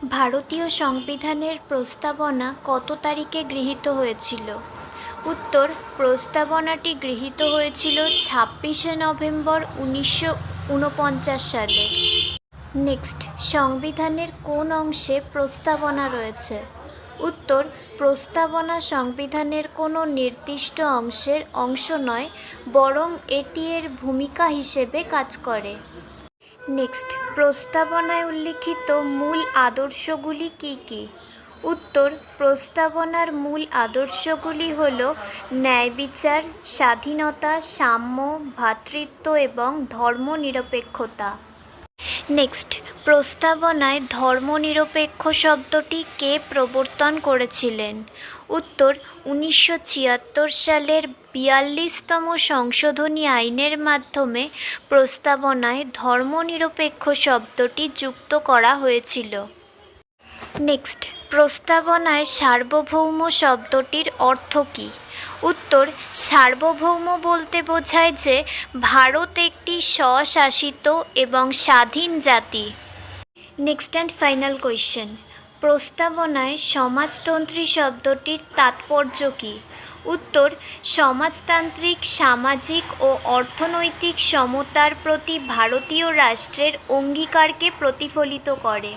ভারতীয় সংবিধানের প্রস্তাবনা কত তারিখে গৃহীত হয়েছিল? উত্তর: প্রস্তাবনাটি গৃহীত হয়েছিল 26শে নভেম্বর 1949 সালে। নেক্সট, সংবিধানের কোন অংশে প্রস্তাবনা রয়েছে? উত্তর: প্রস্তাবনা সংবিধানের কোনো নির্দিষ্ট অংশের অংশ নয়, বরং এটি এর ভূমিকা হিসেবে কাজ করে। নেক্সট, প্রস্তাবনায় উল্লিখিত মূল আদর্শগুলি কী কী? উত্তর: প্রস্তাবনার মূল আদর্শগুলি হল ন্যায়বিচার, স্বাধীনতা, সাম্য, ভ্রাতৃত্ব এবং ধর্মনিরপেক্ষতা। নেক্সট, প্রস্তাবনায় ধর্মনিরপেক্ষ শব্দটি কে প্রবর্তন করেছিলেন? উত্তর: 1976 সালের 42তম সংশোধনী আইনের মাধ্যমে প্রস্তাবনায় ধর্মনিরপেক্ষ শব্দটি যুক্ত করা হয়েছিল। নেক্সট, প্রস্তাবনায় সার্বভৌম শব্দটির অর্থ কী? উত্তর: সার্বভৌম বলতে বোঝায় যে ভারত একটি স্বশাসিত এবং স্বাধীন জাতি। নেক্সট অ্যান্ড ফাইনাল কোয়েশ্চেন, প্রস্তাবনায় সমাজতন্ত্রী শব্দটির তাৎপর্য কী? উত্তর: সমাজতান্ত্রিক, সামাজিক ও অর্থনৈতিক সমতার প্রতি ভারতীয় রাষ্ট্রের অঙ্গীকারকে প্রতিফলিত করে।